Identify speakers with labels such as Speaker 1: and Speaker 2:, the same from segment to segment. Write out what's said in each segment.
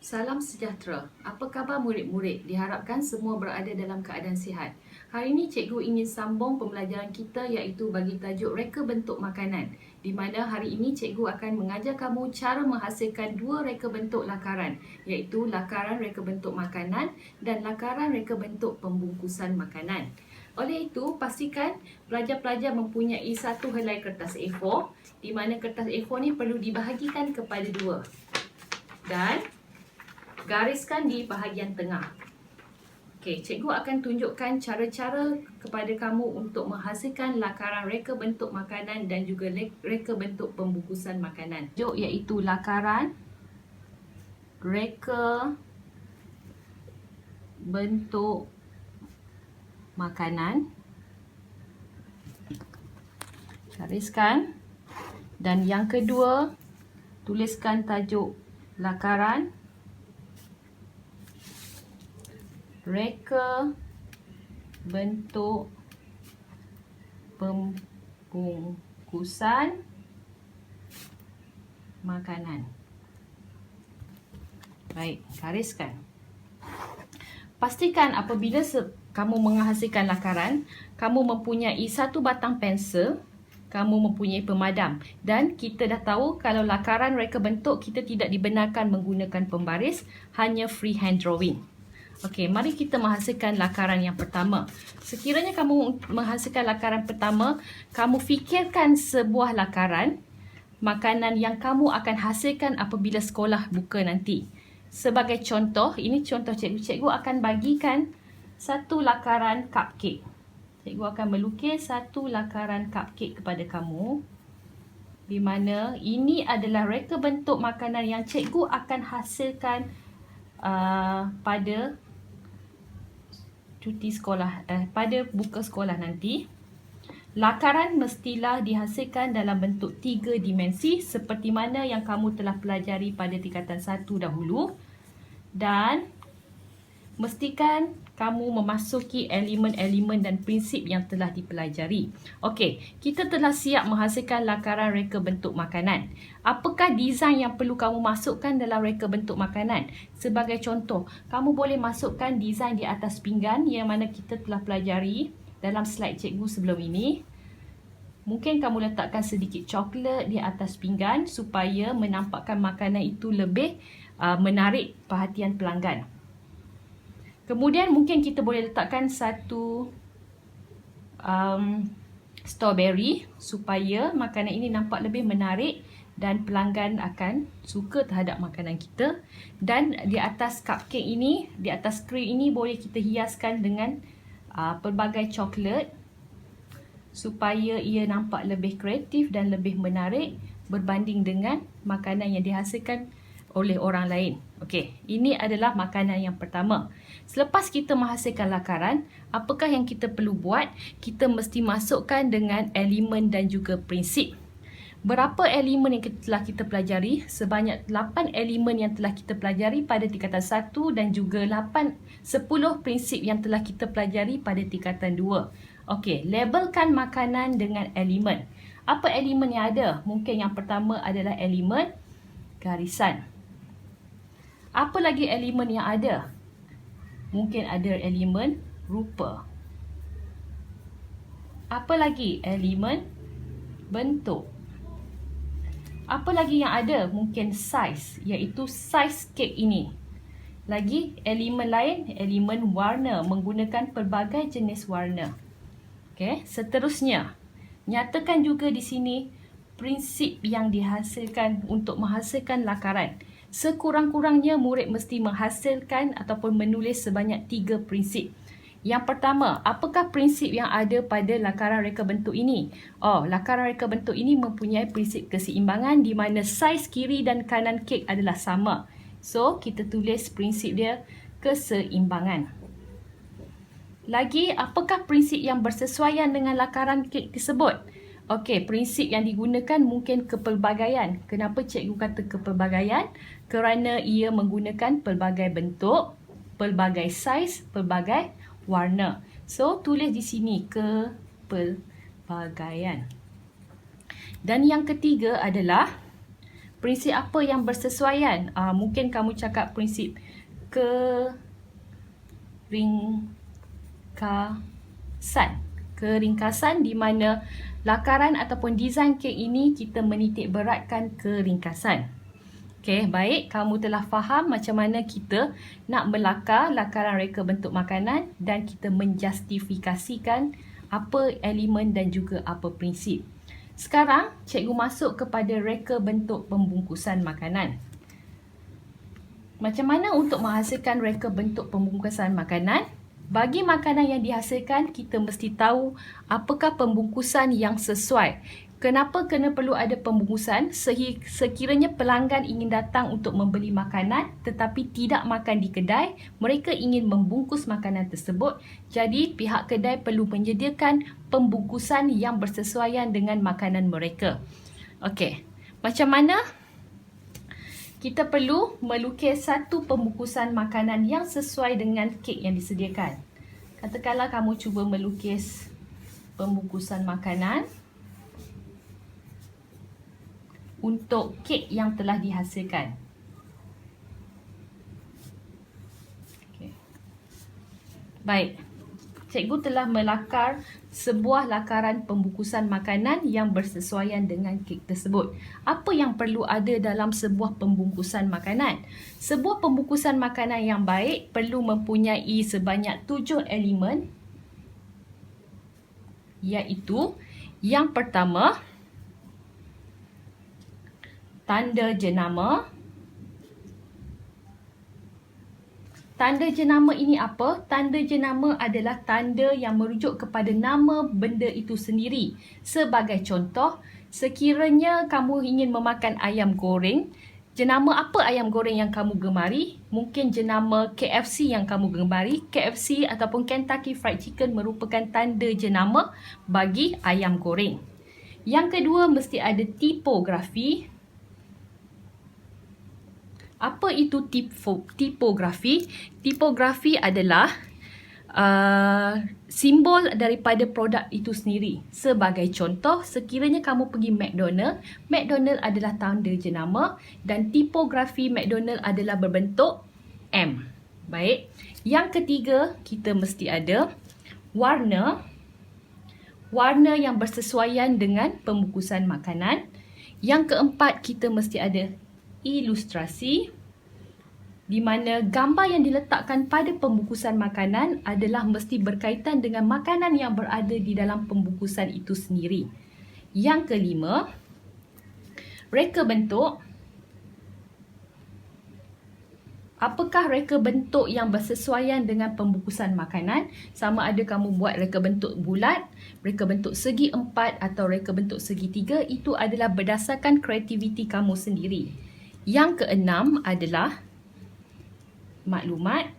Speaker 1: Salam sejahtera. Apa khabar murid-murid? Diharapkan semua berada dalam keadaan sihat. Hari ini cikgu ingin sambung pembelajaran kita iaitu bagi tajuk reka bentuk makanan. Di mana hari ini cikgu akan mengajar kamu cara menghasilkan dua reka bentuk lakaran, iaitu lakaran reka bentuk makanan dan lakaran reka bentuk pembungkusan makanan. Oleh itu, pastikan pelajar-pelajar mempunyai satu helai kertas A4, di mana kertas A4 ni perlu dibahagikan kepada dua. Dan gariskan di bahagian tengah. Okey, cikgu akan tunjukkan cara-cara kepada kamu untuk menghasilkan lakaran reka bentuk makanan dan juga reka bentuk pembungkusan makanan. Tajuk iaitu lakaran reka bentuk makanan. Gariskan. Dan yang kedua, tuliskan tajuk lakaran reka bentuk pembungkusan makanan. Baik, gariskan. Pastikan apabila kamu menghasilkan lakaran, kamu mempunyai satu batang pensel, kamu mempunyai pemadam. Dan kita dah tahu kalau lakaran reka bentuk kita tidak dibenarkan menggunakan pembaris, hanya freehand drawing. Okey, mari kita menghasilkan lakaran yang pertama. Sekiranya kamu menghasilkan lakaran pertama, kamu fikirkan sebuah lakaran makanan yang kamu akan hasilkan apabila sekolah buka nanti. Sebagai contoh, ini contoh cikgu akan bagikan satu lakaran cupcake. Cikgu akan melukis satu lakaran cupcake kepada kamu, di mana ini adalah reka bentuk makanan yang cikgu akan hasilkan pada cuti sekolah, pada buka sekolah nanti. Lakaran mestilah dihasilkan dalam bentuk 3 dimensi seperti mana yang kamu telah pelajari pada tingkatan 1 dahulu. Dan mestikan kamu memasuki elemen-elemen dan prinsip yang telah dipelajari. Okey, kita telah siap menghasilkan lakaran reka bentuk makanan. Apakah desain yang perlu kamu masukkan dalam reka bentuk makanan? Sebagai contoh, kamu boleh masukkan desain di atas pinggan yang mana kita telah pelajari dalam slide cikgu sebelum ini. Mungkin kamu letakkan sedikit coklat di atas pinggan supaya menampakkan makanan itu lebih menarik perhatian pelanggan. Kemudian mungkin kita boleh letakkan satu strawberry supaya makanan ini nampak lebih menarik dan pelanggan akan suka terhadap makanan kita. Dan di atas cupcake ini, di atas krim ini boleh kita hiaskan dengan pelbagai coklat supaya ia nampak lebih kreatif dan lebih menarik berbanding dengan makanan yang dihasilkan oleh orang lain. Okey, ini adalah makanan yang pertama. Selepas kita menghasilkan lakaran, apakah yang kita perlu buat? Kita mesti masukkan dengan elemen dan juga prinsip. Berapa elemen yang telah kita pelajari? Sebanyak 8 elemen yang telah kita pelajari pada tingkatan 1 dan juga 10 prinsip yang telah kita pelajari pada tingkatan 2. Okey, labelkan makanan dengan elemen. Apa elemen yang ada? Mungkin yang pertama adalah elemen garisan. Apa lagi elemen yang ada? Mungkin ada elemen rupa. Apa lagi? Elemen bentuk. Apa lagi yang ada? Mungkin saiz, iaitu saiz kek ini. Lagi elemen lain, elemen warna, menggunakan pelbagai jenis warna. Okey, seterusnya, nyatakan juga di sini prinsip yang dihasilkan untuk menghasilkan lakaran. Sekurang-kurangnya murid mesti menghasilkan ataupun menulis sebanyak 3 prinsip. Yang pertama, apakah prinsip yang ada pada lakaran reka bentuk ini? Lakaran reka bentuk ini mempunyai prinsip keseimbangan di mana saiz kiri dan kanan kek adalah sama. So, kita tulis prinsip dia keseimbangan. Lagi, apakah prinsip yang bersesuaian dengan lakaran kek tersebut? Okey, prinsip yang digunakan mungkin kepelbagaian. Kenapa cikgu kata kepelbagaian? Kerana ia menggunakan pelbagai bentuk, pelbagai saiz, pelbagai warna. So, tulis di sini kepelbagaian. Dan yang ketiga adalah Prinsip apa yang bersesuaian? Mungkin kamu cakap prinsip keringkasan. Keringkasan di mana lakaran ataupun desain kek ini kita menitik beratkan keringkasan. Okey, baik. Kamu telah faham macam mana kita nak melakar lakaran reka bentuk makanan dan kita menjustifikasikan apa elemen dan juga apa prinsip. Sekarang, cikgu masuk kepada reka bentuk pembungkusan makanan. Macam mana untuk menghasilkan reka bentuk pembungkusan makanan? Bagi makanan yang dihasilkan, kita mesti tahu apakah pembungkusan yang sesuai. Kenapa kena perlu ada pembungkusan? Sekiranya pelanggan ingin datang untuk membeli makanan tetapi tidak makan di kedai, mereka ingin membungkus makanan tersebut. Jadi pihak kedai perlu menyediakan pembungkusan yang bersesuaian dengan makanan mereka. Okey, macam mana? Kita perlu melukis satu pembungkusan makanan yang sesuai dengan kek yang disediakan. Katakanlah kamu cuba melukis pembungkusan makanan untuk kek yang telah dihasilkan. Okay. Baik, cikgu telah melakar sebuah lakaran pembungkusan makanan yang bersesuaian dengan kek tersebut. Apa yang perlu ada dalam sebuah pembungkusan makanan? Sebuah pembungkusan makanan yang baik perlu mempunyai sebanyak 7 elemen, iaitu yang pertama, tanda jenama. Tanda jenama ini apa? Tanda jenama adalah tanda yang merujuk kepada nama benda itu sendiri. Sebagai contoh, sekiranya kamu ingin memakan ayam goreng, jenama apa ayam goreng yang kamu gemari? Mungkin jenama KFC yang kamu gemari. KFC ataupun Kentucky Fried Chicken merupakan tanda jenama bagi ayam goreng. Yang kedua, mesti ada tipografi. Apa itu tipografi? Tipografi adalah simbol daripada produk itu sendiri. Sebagai contoh, sekiranya kamu pergi McDonald, McDonald adalah tanda jenama dan tipografi McDonald adalah berbentuk M. Baik. Yang ketiga, kita mesti ada warna. Warna yang bersesuaian dengan pembungkusan makanan. Yang keempat, kita mesti ada ilustrasi, di mana gambar yang diletakkan pada pembungkusan makanan adalah mesti berkaitan dengan makanan yang berada di dalam pembungkusan itu sendiri. Yang kelima, reka bentuk. Apakah reka bentuk yang bersesuaian dengan pembungkusan makanan? Sama ada kamu buat reka bentuk bulat, reka bentuk segi 4 atau reka bentuk segi 3, itu adalah berdasarkan kreativiti kamu sendiri. Yang keenam adalah maklumat.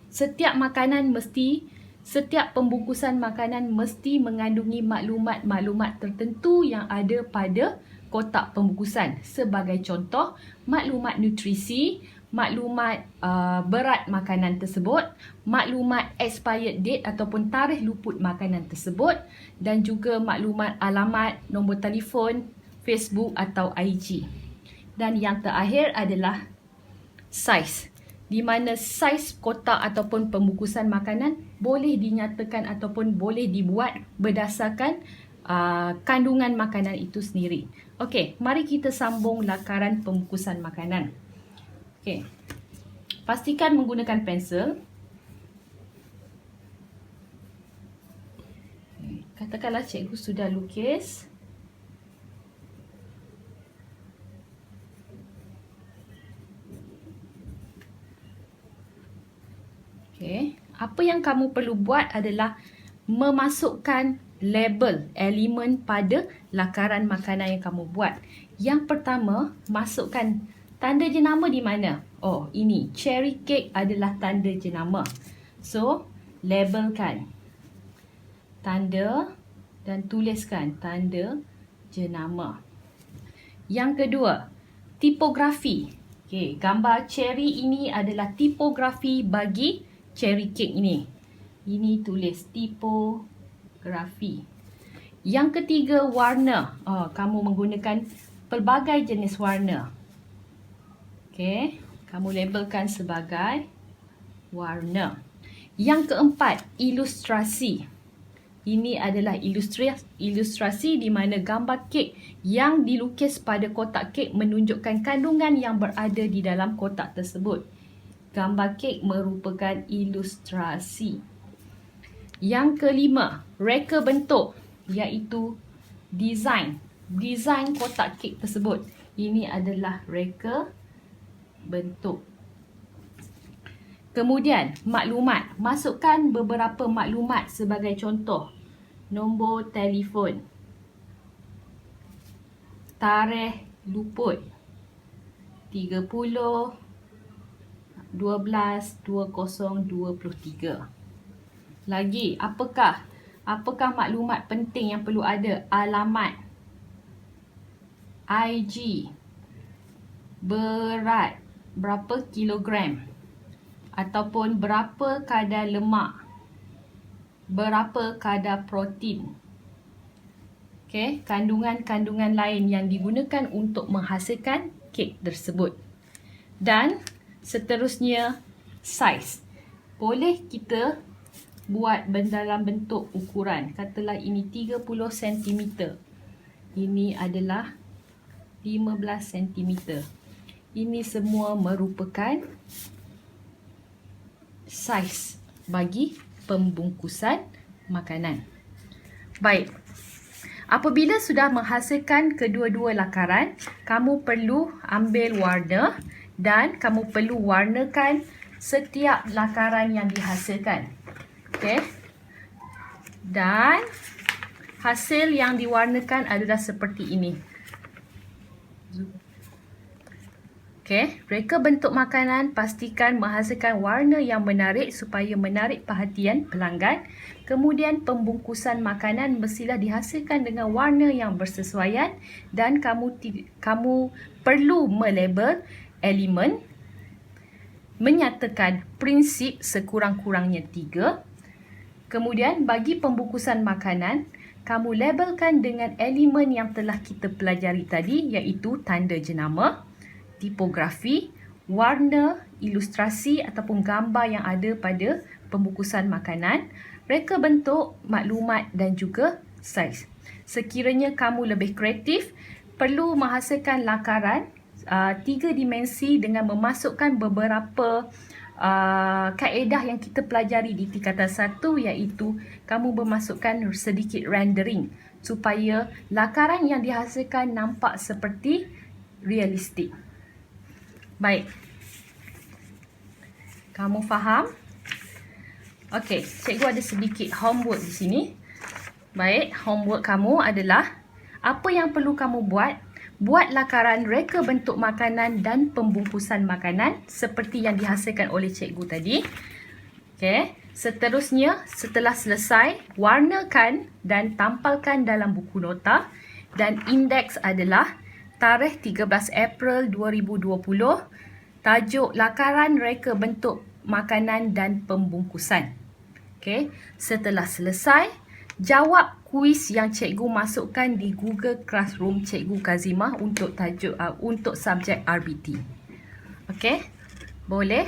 Speaker 1: Setiap pembungkusan makanan mesti mengandungi maklumat-maklumat tertentu yang ada pada kotak pembungkusan. Sebagai contoh, maklumat nutrisi, maklumat berat makanan tersebut, maklumat expired date ataupun tarikh luput makanan tersebut, dan juga maklumat alamat, nombor telefon, Facebook atau IG. Dan yang terakhir adalah saiz, di mana saiz kotak ataupun pembungkusan makanan boleh dinyatakan ataupun boleh dibuat berdasarkan kandungan makanan itu sendiri. Okey, mari kita sambung lakaran pembungkusan makanan. Okey, pastikan menggunakan pensel. Katakanlah cikgu sudah lukis. Okay. Apa yang kamu perlu buat adalah memasukkan label elemen pada lakaran makanan yang kamu buat. Yang pertama, masukkan tanda jenama di mana? Oh, ini. Cherry cake adalah tanda jenama. So, labelkan tanda dan tuliskan tanda jenama. Yang kedua, tipografi. Okay, gambar cherry ini adalah tipografi bagi cherry cake ini. Ini tulis tipografi. Yang ketiga, warna. Kamu menggunakan pelbagai jenis warna. Okey, kamu labelkan sebagai warna. Yang keempat, ilustrasi. Ini adalah ilustrasi di mana gambar kek yang dilukis pada kotak kek menunjukkan kandungan yang berada di dalam kotak tersebut. Gambar kek merupakan ilustrasi. Yang kelima, reka bentuk, iaitu design. Design kotak kek tersebut. Ini adalah reka bentuk. Kemudian, maklumat. Masukkan beberapa maklumat sebagai contoh. Nombor telefon, tarikh luput, 30/12/2023. Lagi, apakah maklumat penting yang perlu ada? Alamat, IG, berat, berapa kilogram, ataupun berapa kadar lemak, berapa kadar protein. Okey, kandungan-kandungan lain yang digunakan untuk menghasilkan kek tersebut. Dan seterusnya, saiz. Boleh kita buat dalam bentuk ukuran. Katalah ini 30 cm. Ini adalah 15 cm. Ini semua merupakan saiz bagi pembungkusan makanan. Baik. Apabila sudah menghasilkan kedua-dua lakaran, kamu perlu ambil warna dan kamu perlu warnakan setiap lakaran yang dihasilkan. Okey. Dan hasil yang diwarnakan adalah seperti ini. Okey, reka bentuk makanan, pastikan menghasilkan warna yang menarik supaya menarik perhatian pelanggan. Kemudian pembungkusan makanan mestilah dihasilkan dengan warna yang bersesuaian dan kamu perlu melabel elemen, menyatakan prinsip sekurang-kurangnya 3. Kemudian bagi pembungkusan makanan, kamu labelkan dengan elemen yang telah kita pelajari tadi, iaitu tanda jenama, tipografi, warna, ilustrasi ataupun gambar yang ada pada pembungkusan makanan, reka bentuk, maklumat dan juga saiz. Sekiranya kamu lebih kreatif, perlu menghasilkan lakaran 3 dimensi dengan memasukkan beberapa kaedah yang kita pelajari di tingkatan 1, iaitu kamu memasukkan sedikit rendering supaya lakaran yang dihasilkan nampak seperti realistik. Baik. Kamu faham? Okey, cikgu ada sedikit homework di sini. Baik, homework kamu adalah apa yang perlu kamu buat? Buat lakaran reka bentuk makanan dan pembungkusan makanan seperti yang dihasilkan oleh cikgu tadi. Okey, seterusnya setelah selesai, warnakan dan tampalkan dalam buku nota dan indeks adalah tarikh 13 April 2020, tajuk lakaran reka bentuk makanan dan pembungkusan. Okey, setelah selesai, jawab kuis yang cikgu masukkan di Google Classroom Cikgu Kazimah untuk untuk subjek RBT. Okey, boleh?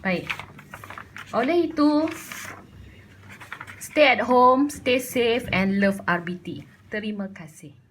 Speaker 1: Baik. Oleh itu, stay at home, stay safe and love RBT. Terima kasih.